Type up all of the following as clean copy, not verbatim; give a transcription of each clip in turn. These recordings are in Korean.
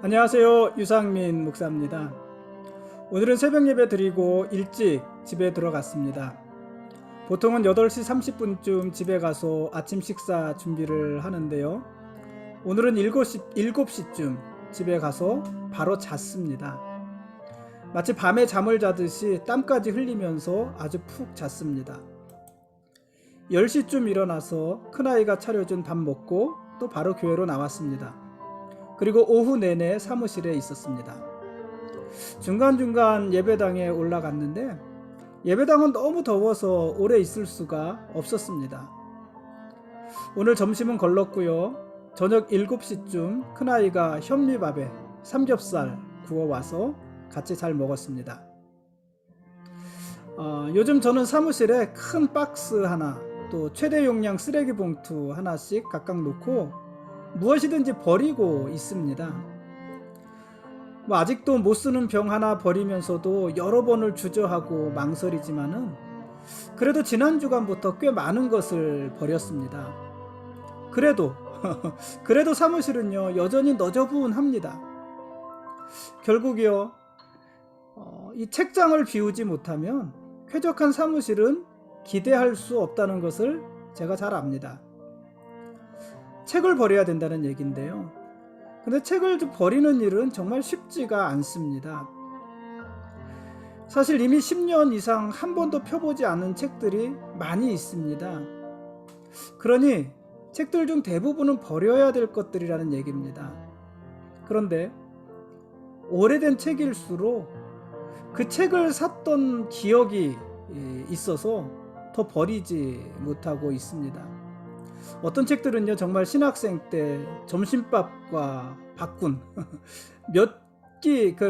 안녕하세요. 유상민 목사입니다. 오늘은 새벽 예배 드리고 일찍 집에 들어갔습니다. 보통은 8시 30분쯤 집에 가서 아침 식사 준비를 하는데요. 오늘은 7시쯤 집에 가서 바로 잤습니다. 마치 밤에 잠을 자듯이 땀까지 흘리면서 아주 푹 잤습니다. 10시쯤 일어나서 큰아이가 차려준 밥 먹고 또 바로 교회로 나왔습니다. 그리고 오후 내내 사무실에 있었습니다. 중간중간 예배당에 올라갔는데 예배당은 너무 더워서 오래 있을 수가 없었습니다. 오늘 점심은 걸렀고요. 저녁 7시쯤 큰아이가 현미밥에 삼겹살 구워와서 같이 잘 먹었습니다. 요즘 저는 사무실에 큰 박스 하나, 또 최대 용량 쓰레기 봉투 하나씩 각각 놓고 무엇이든지 버리고 있습니다. 아직도 못 쓰는 병 하나 버리면서도 여러 번을 주저하고 망설이지만은 그래도 지난 주간부터 꽤 많은 것을 버렸습니다. 그래도 사무실은요 여전히 너저분합니다. 결국이요 이 책장을 비우지 못하면 쾌적한 사무실은 기대할 수 없다는 것을 제가 잘 압니다. 책을 버려야 된다는 얘기인데요. 근데 책을 버리는 일은 정말 쉽지가 않습니다. 사실 이미 10년 이상 한 번도 펴보지 않은 책들이 많이 있습니다. 그러니 책들 중 대부분은 버려야 될 것들이라는 얘기입니다. 그런데 오래된 책일수록 그 책을 샀던 기억이 있어서 더 버리지 못하고 있습니다. 어떤 책들은요 정말 신학생 때 점심밥과 바꾼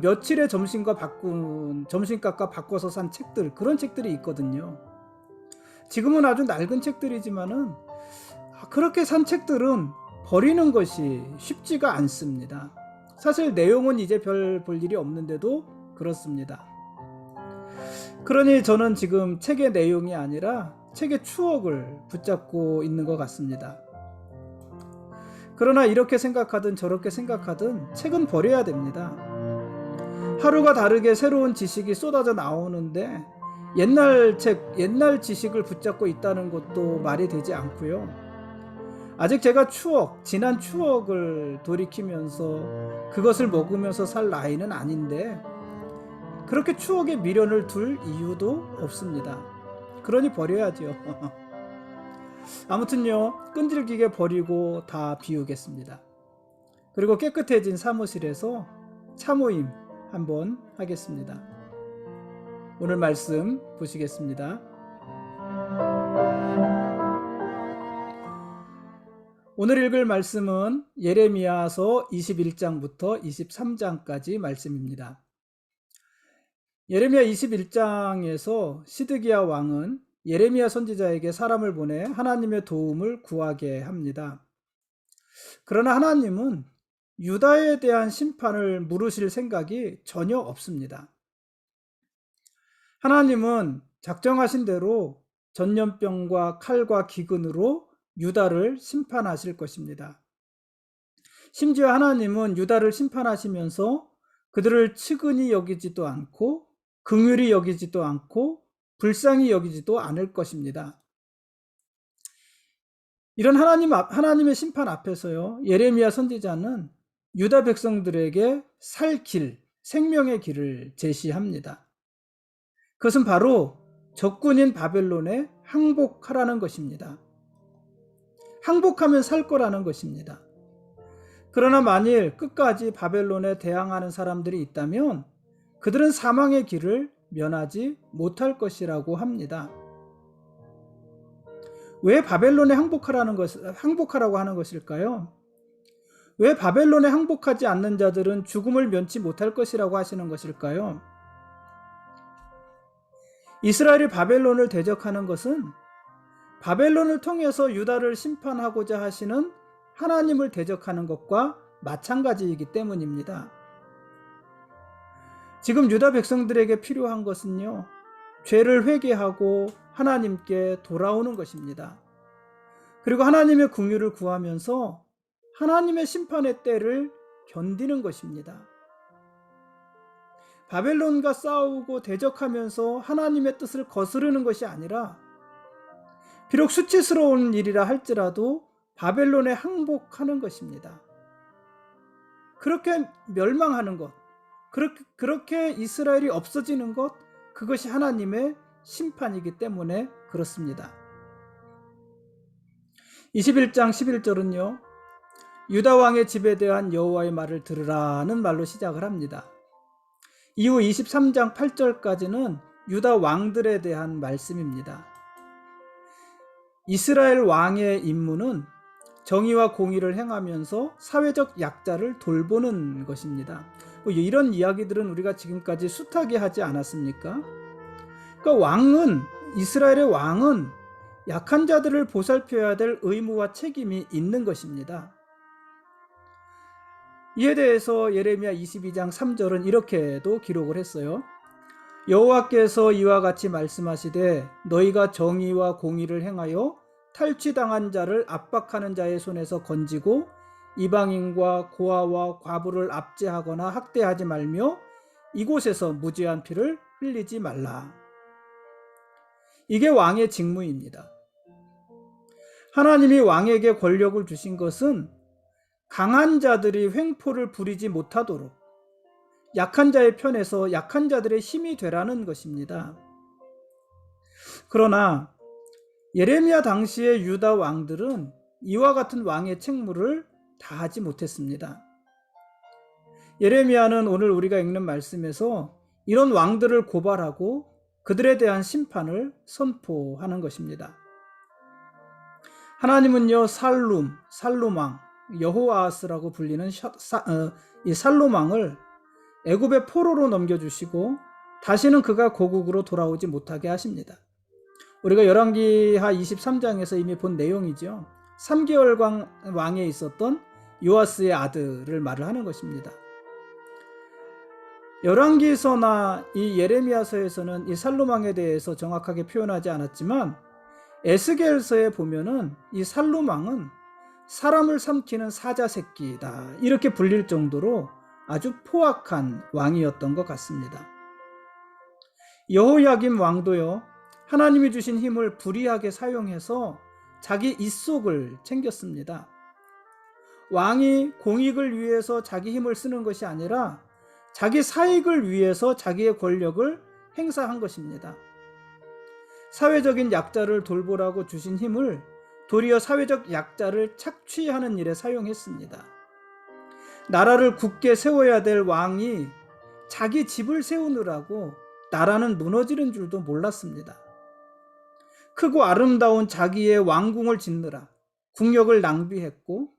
며칠의 점심과 바꾼 점심값과 바꿔서 산 책들, 그런 책들이 있거든요. 지금은 아주 낡은 책들이지만은 그렇게 산 책들은 버리는 것이 쉽지가 않습니다. 사실 내용은 이제 별 볼 일이 없는데도 그렇습니다. 그러니 저는 지금 책의 내용이 아니라 책의 추억을 붙잡고 있는 것 같습니다. 그러나 이렇게 생각하든 저렇게 생각하든 책은 버려야 됩니다. 하루가 다르게 새로운 지식이 쏟아져 나오는데 옛날 옛날 지식을 붙잡고 있다는 것도 말이 되지 않고요. 아직 제가 지난 추억을 돌이키면서 그것을 먹으면서 살 나이는 아닌데 그렇게 추억에 미련을 둘 이유도 없습니다. 그러니 버려야죠. 아무튼요 끈질기게 버리고 다 비우겠습니다. 그리고 깨끗해진 사무실에서 차모임 한번 하겠습니다. 오늘 말씀 보시겠습니다. 오늘 읽을 말씀은 예레미야서 21장부터 23장까지 말씀입니다. 예레미야 21장에서 시드기야 왕은 예레미야 선지자에게 사람을 보내 하나님의 도움을 구하게 합니다. 그러나 하나님은 유다에 대한 심판을 물으실 생각이 전혀 없습니다. 하나님은 작정하신 대로 전염병과 칼과 기근으로 유다를 심판하실 것입니다. 심지어 하나님은 유다를 심판하시면서 그들을 측은히 여기지도 않고 긍휼히 여기지도 않고 불쌍히 여기지도 않을 것입니다. 이런 하나님의 심판 앞에서요 예레미야 선지자는 유다 백성들에게 살 길, 생명의 길을 제시합니다. 그것은 바로 적군인 바벨론에 항복하라는 것입니다. 항복하면 살 거라는 것입니다. 그러나 만일 끝까지 바벨론에 대항하는 사람들이 있다면 그들은 사망의 길을 면하지 못할 것이라고 합니다. 왜 바벨론에 항복하라고 하는 것일까요? 왜 바벨론에 항복하지 않는 자들은 죽음을 면치 못할 것이라고 하시는 것일까요? 이스라엘이 바벨론을 대적하는 것은 바벨론을 통해서 유다를 심판하고자 하시는 하나님을 대적하는 것과 마찬가지이기 때문입니다. 지금 유다 백성들에게 필요한 것은요 죄를 회개하고 하나님께 돌아오는 것입니다. 그리고 하나님의 긍휼을 구하면서 하나님의 심판의 때를 견디는 것입니다. 바벨론과 싸우고 대적하면서 하나님의 뜻을 거스르는 것이 아니라 비록 수치스러운 일이라 할지라도 바벨론에 항복하는 것입니다. 그렇게 멸망하는 것, 그렇게 이스라엘이 없어지는 것, 그것이 하나님의 심판이기 때문에 그렇습니다. 21장 11절은요. 유다 왕의 집에 대한 여호와의 말을 들으라는 말로 시작을 합니다. 이후 23장 8절까지는 유다 왕들에 대한 말씀입니다. 이스라엘 왕의 임무는 정의와 공의를 행하면서 사회적 약자를 돌보는 것입니다. 이런 이야기들은 우리가 지금까지 숱하게 하지 않았습니까? 그러니까 이스라엘의 왕은 약한 자들을 보살펴야 될 의무와 책임이 있는 것입니다. 이에 대해서 예레미야 22장 3절은 이렇게도 기록을 했어요. 여호와께서 이와 같이 말씀하시되 너희가 정의와 공의를 행하여 탈취당한 자를 압박하는 자의 손에서 건지고 이방인과 고아와 과부를 압제하거나 학대하지 말며 이곳에서 무죄한 피를 흘리지 말라. 이게 왕의 직무입니다. 하나님이 왕에게 권력을 주신 것은 강한 자들이 횡포를 부리지 못하도록 약한 자의 편에서 약한 자들의 힘이 되라는 것입니다. 그러나 예레미야 당시의 유다 왕들은 이와 같은 왕의 책무를 다하지 못했습니다. 예레미야는 오늘 우리가 읽는 말씀에서 이런 왕들을 고발하고 그들에 대한 심판을 선포하는 것입니다. 하나님은요, 살룸왕, 여호아스라고 불리는 이 살룸왕을 애굽의 포로로 넘겨주시고 다시는 그가 고국으로 돌아오지 못하게 하십니다. 우리가 열왕기하 23장에서 이미 본 내용이죠. 3개월간 왕에 있었던 요아스의 아들을 말을 하는 것입니다. 열왕기서나 이 예레미야서에서는 이 살룸왕에 대해서 정확하게 표현하지 않았지만 에스겔서에 보면은 이 살룸왕은 사람을 삼키는 사자새끼다 이렇게 불릴 정도로 아주 포악한 왕이었던 것 같습니다. 여호야김 왕도요, 하나님이 주신 힘을 불의하게 사용해서 자기 입속을 챙겼습니다. 왕이 공익을 위해서 자기 힘을 쓰는 것이 아니라 자기 사익을 위해서 자기의 권력을 행사한 것입니다. 사회적인 약자를 돌보라고 주신 힘을 도리어 사회적 약자를 착취하는 일에 사용했습니다. 나라를 굳게 세워야 될 왕이 자기 집을 세우느라고 나라는 무너지는 줄도 몰랐습니다. 크고 아름다운 자기의 왕궁을 짓느라 국력을 낭비했고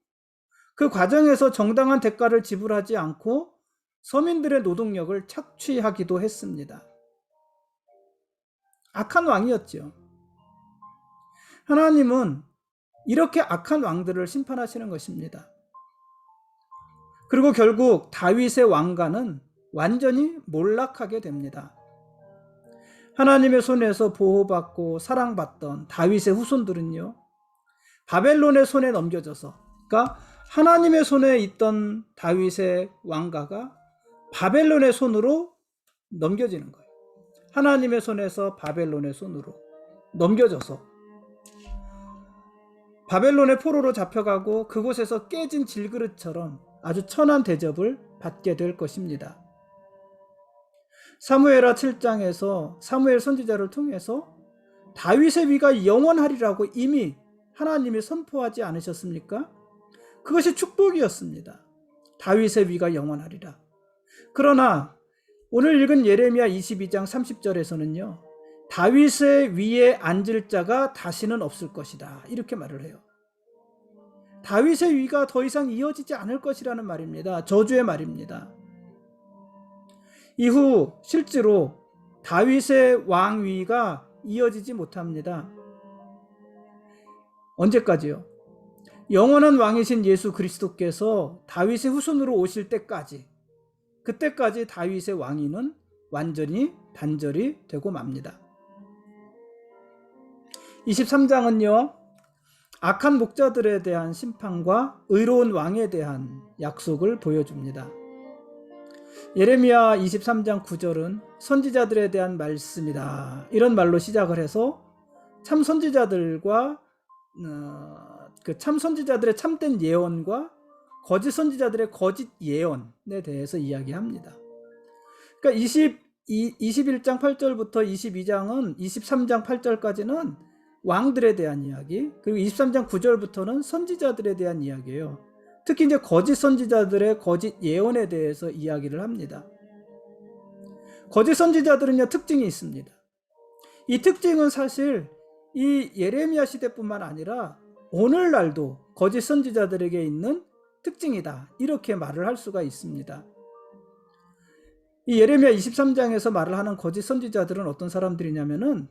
그 과정에서 정당한 대가를 지불하지 않고 서민들의 노동력을 착취하기도 했습니다. 악한 왕이었죠. 하나님은 이렇게 악한 왕들을 심판하시는 것입니다. 그리고 결국 다윗의 왕가는 완전히 몰락하게 됩니다. 하나님의 손에서 보호받고 사랑받던 다윗의 후손들은요, 바벨론의 손에 넘겨져서, 그러니까 하나님의 손에 있던 다윗의 왕가가 바벨론의 손으로 넘겨지는 거예요. 하나님의 손에서 바벨론의 손으로 넘겨져서 바벨론의 포로로 잡혀가고 그곳에서 깨진 질그릇처럼 아주 천한 대접을 받게 될 것입니다. 사무엘하 7장에서 사무엘 선지자를 통해서 다윗의 위가 영원하리라고 이미 하나님이 선포하지 않으셨습니까? 그것이 축복이었습니다. 다윗의 위가 영원하리라. 그러나 오늘 읽은 예레미야 22장 30절에서는요. 다윗의 위에 앉을 자가 다시는 없을 것이다. 이렇게 말을 해요. 다윗의 위가 더 이상 이어지지 않을 것이라는 말입니다. 저주의 말입니다. 이후 실제로 다윗의 왕위가 이어지지 못합니다. 언제까지요? 영원한 왕이신 예수 그리스도께서 다윗의 후손으로 오실 때까지, 그때까지 다윗의 왕위는 완전히 단절이 되고 맙니다. 23장은요, 악한 목자들에 대한 심판과 의로운 왕에 대한 약속을 보여줍니다. 예레미야 23장 9절은 선지자들에 대한 말씀이다, 이런 말로 시작을 해서 참 선지자들과 참 선지자들의 참된 예언과 거짓 선지자들의 거짓 예언에 대해서 이야기합니다. 그러니까 21장 8절부터 22장은 23장 8절까지는 왕들에 대한 이야기, 그리고 23장 9절부터는 선지자들에 대한 이야기예요. 특히 이제 거짓 선지자들의 거짓 예언에 대해서 이야기를 합니다. 거짓 선지자들은요, 특징이 있습니다. 이 특징은 사실 이 예레미야 시대뿐만 아니라 오늘날도 거짓 선지자들에게 있는 특징이다, 이렇게 말을 할 수가 있습니다. 이 예레미야 23장에서 말을 하는 거짓 선지자들은 어떤 사람들이냐면은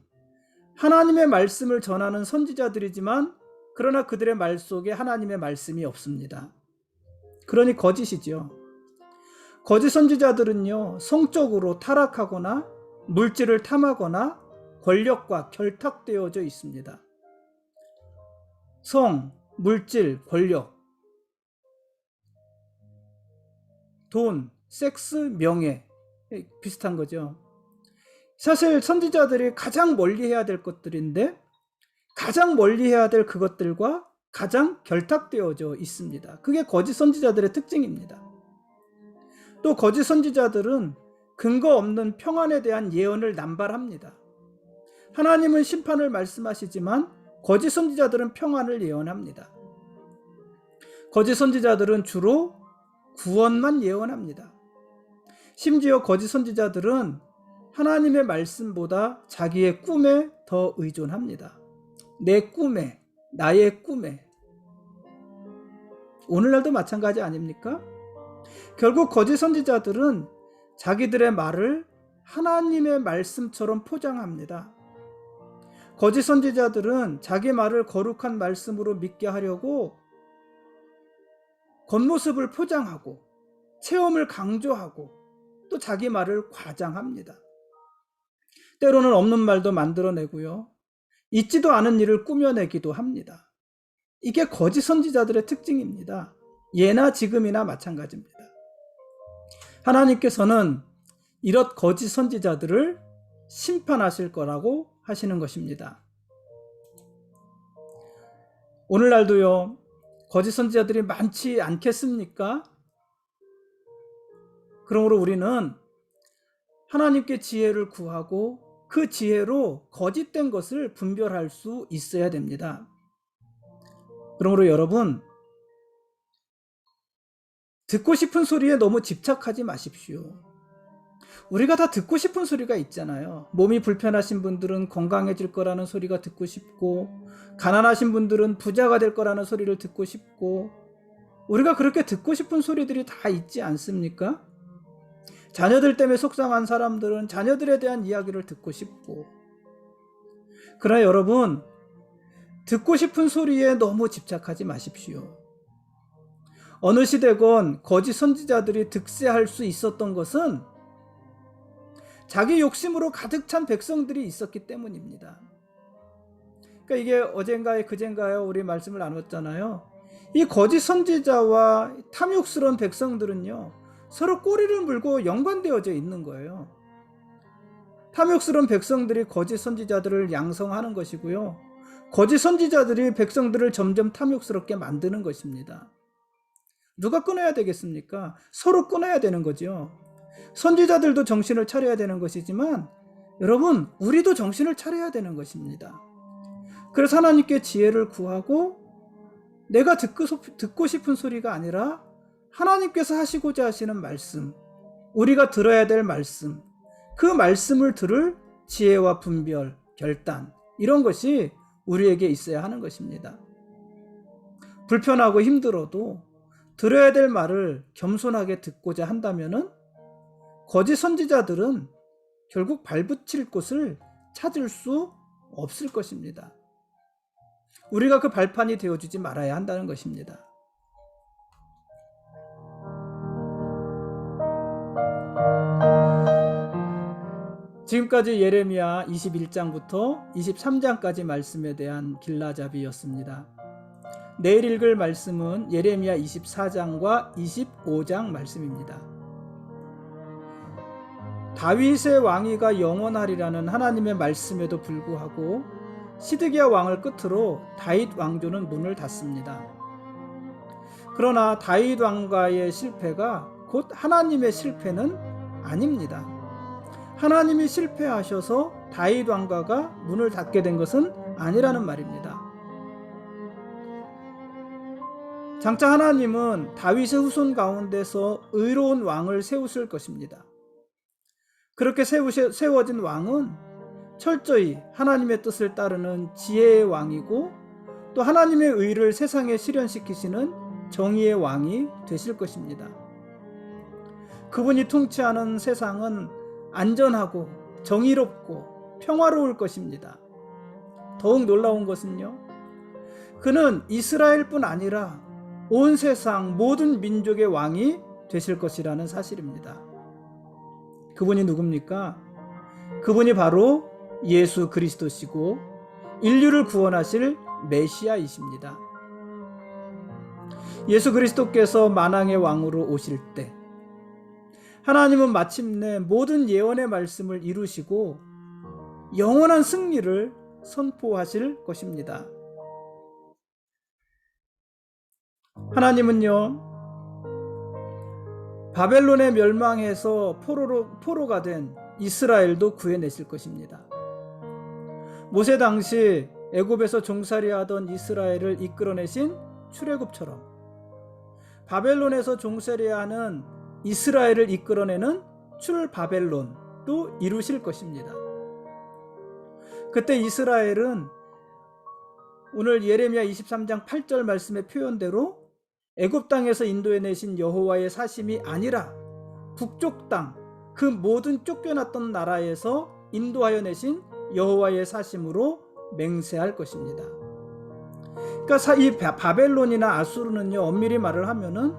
하나님의 말씀을 전하는 선지자들이지만 그러나 그들의 말 속에 하나님의 말씀이 없습니다. 그러니 거짓이죠. 거짓 선지자들은요, 성적으로 타락하거나 물질을 탐하거나 권력과 결탁되어져 있습니다. 성, 물질, 권력, 돈, 섹스, 명예, 비슷한 거죠. 사실 선지자들이 가장 멀리 해야 될 것들인데 가장 멀리 해야 될 그것들과 가장 결탁되어져 있습니다. 그게 거짓 선지자들의 특징입니다. 또 거짓 선지자들은 근거 없는 평안에 대한 예언을 남발합니다. 하나님은 심판을 말씀하시지만 거짓 선지자들은 평안을 예언합니다. 거짓 선지자들은 주로 구원만 예언합니다. 심지어 거짓 선지자들은 하나님의 말씀보다 자기의 꿈에 더 의존합니다. 내 꿈에, 나의 꿈에. 오늘날도 마찬가지 아닙니까? 결국 거짓 선지자들은 자기들의 말을 하나님의 말씀처럼 포장합니다. 거짓 선지자들은 자기 말을 거룩한 말씀으로 믿게 하려고 겉모습을 포장하고 체험을 강조하고 또 자기 말을 과장합니다. 때로는 없는 말도 만들어내고요, 있지도 않은 일을 꾸며내기도 합니다. 이게 거짓 선지자들의 특징입니다. 예나 지금이나 마찬가지입니다. 하나님께서는 이런 거짓 선지자들을 심판하실 거라고 하시는 것입니다. 오늘날도요, 거짓 선지자들이 많지 않겠습니까? 그러므로 우리는 하나님께 지혜를 구하고 그 지혜로 거짓된 것을 분별할 수 있어야 됩니다. 그러므로 여러분, 듣고 싶은 소리에 너무 집착하지 마십시오. 우리가 다 듣고 싶은 소리가 있잖아요. 몸이 불편하신 분들은 건강해질 거라는 소리가 듣고 싶고, 가난하신 분들은 부자가 될 거라는 소리를 듣고 싶고, 우리가 그렇게 듣고 싶은 소리들이 다 있지 않습니까? 자녀들 때문에 속상한 사람들은 자녀들에 대한 이야기를 듣고 싶고. 그러나 여러분, 듣고 싶은 소리에 너무 집착하지 마십시오. 어느 시대건 거짓 선지자들이 득세할 수 있었던 것은 자기 욕심으로 가득 찬 백성들이 있었기 때문입니다. 그러니까 이게 어젠가에 그젠가요, 우리 말씀을 나눴잖아요. 이 거짓 선지자와 탐욕스러운 백성들은요, 서로 꼬리를 물고 연관되어져 있는 거예요. 탐욕스러운 백성들이 거짓 선지자들을 양성하는 것이고요, 거짓 선지자들이 백성들을 점점 탐욕스럽게 만드는 것입니다. 누가 끊어야 되겠습니까? 서로 끊어야 되는 거죠. 선지자들도 정신을 차려야 되는 것이지만 여러분, 우리도 정신을 차려야 되는 것입니다. 그래서 하나님께 지혜를 구하고 내가 듣고 싶은 소리가 아니라 하나님께서 하시고자 하시는 말씀, 우리가 들어야 될 말씀, 그 말씀을 들을 지혜와 분별, 결단, 이런 것이 우리에게 있어야 하는 것입니다. 불편하고 힘들어도 들어야 될 말을 겸손하게 듣고자 한다면은 거짓 선지자들은 결국 발붙일 곳을 찾을 수 없을 것입니다. 우리가 그 발판이 되어주지 말아야 한다는 것입니다. 지금까지 예레미야 21장부터 23장까지 말씀에 대한 길라잡이였습니다. 내일 읽을 말씀은 예레미야 24장과 25장 말씀입니다. 다윗의 왕위가 영원하리라는 하나님의 말씀에도 불구하고 시드기야 왕을 끝으로 다윗 왕조는 문을 닫습니다. 그러나 다윗 왕가의 실패가 곧 하나님의 실패는 아닙니다. 하나님이 실패하셔서 다윗 왕가가 문을 닫게 된 것은 아니라는 말입니다. 장차 하나님은 다윗의 후손 가운데서 의로운 왕을 세우실 것입니다. 그렇게 세워진 왕은 철저히 하나님의 뜻을 따르는 지혜의 왕이고 또 하나님의 의를 세상에 실현시키시는 정의의 왕이 되실 것입니다. 그분이 통치하는 세상은 안전하고 정의롭고 평화로울 것입니다. 더욱 놀라운 것은요, 그는 이스라엘뿐 아니라 온 세상 모든 민족의 왕이 되실 것이라는 사실입니다. 그분이 누굽니까? 그분이 바로 예수 그리스도시고 인류를 구원하실 메시아이십니다. 예수 그리스도께서 만왕의 왕으로 오실 때 하나님은 마침내 모든 예언의 말씀을 이루시고 영원한 승리를 선포하실 것입니다. 하나님은요, 바벨론의 멸망에서 포로가 된 이스라엘도 구해내실 것입니다. 모세 당시 애굽에서 종살이하던 이스라엘을 이끌어내신 출애굽처럼 바벨론에서 종살이하는 이스라엘을 이끌어내는 출바벨론도 이루실 것입니다. 그때 이스라엘은 오늘 예레미야 23장 8절 말씀의 표현대로 애굽 땅에서 인도해내신 여호와의 사심이 아니라 북쪽 땅, 그 모든 쫓겨났던 나라에서 인도하여 내신 여호와의 사심으로 맹세할 것입니다. 그러니까 이 바벨론이나 아수르는요, 엄밀히 말을 하면은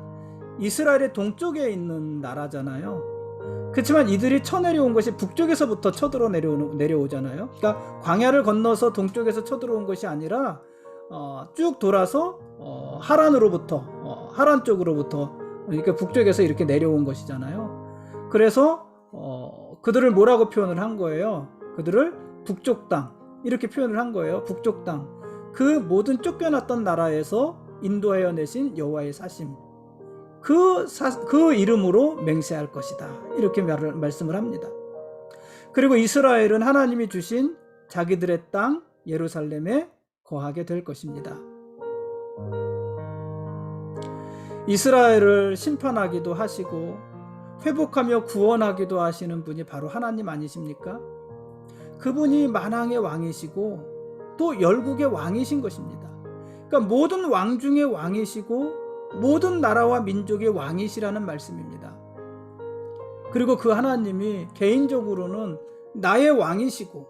이스라엘의 동쪽에 있는 나라잖아요. 그렇지만 이들이 쳐내려온 것이 북쪽에서부터 쳐들어 내려오잖아요. 그러니까 광야를 건너서 동쪽에서 쳐들어온 것이 아니라 쭉 돌아서 하란 쪽으로부터 이렇게 북쪽에서 이렇게 내려온 것이잖아요. 그래서 그들을 뭐라고 표현을 한 거예요? 그들을 북쪽 땅, 이렇게 표현을 한 거예요. 북쪽 땅, 그 모든 쫓겨났던 나라에서 인도하여 내신 여호와의 사심, 그 이름으로 맹세할 것이다, 이렇게 말씀을 합니다. 그리고 이스라엘은 하나님이 주신 자기들의 땅 예루살렘에 거하게 될 것입니다. 이스라엘을 심판하기도 하시고 회복하며 구원하기도 하시는 분이 바로 하나님 아니십니까? 그분이 만왕의 왕이시고 또 열국의 왕이신 것입니다. 그러니까 모든 왕 중의 왕이시고 모든 나라와 민족의 왕이시라는 말씀입니다. 그리고 그 하나님이 개인적으로는 나의 왕이시고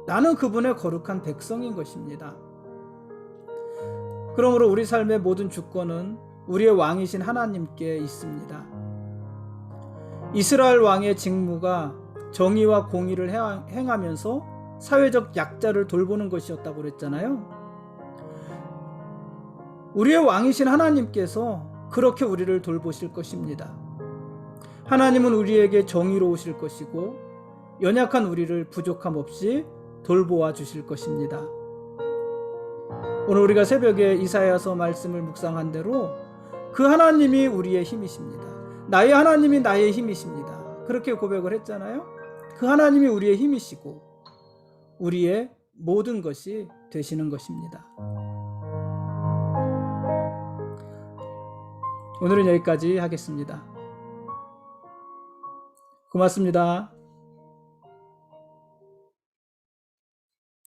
나는 그분의 거룩한 백성인 것입니다. 그러므로 우리 삶의 모든 주권은 우리의 왕이신 하나님께 있습니다. 이스라엘 왕의 직무가 정의와 공의를 행하면서 사회적 약자를 돌보는 것이었다고 그랬잖아요. 우리의 왕이신 하나님께서 그렇게 우리를 돌보실 것입니다. 하나님은 우리에게 정의로우실 것이고 연약한 우리를 부족함 없이 돌보아 주실 것입니다. 오늘 우리가 새벽에 이사야서 말씀을 묵상한 대로 그 하나님이 우리의 힘이십니다. 나의 하나님이 나의 힘이십니다. 그렇게 고백을 했잖아요. 그 하나님이 우리의 힘이시고 우리의 모든 것이 되시는 것입니다. 오늘은 여기까지 하겠습니다. 고맙습니다.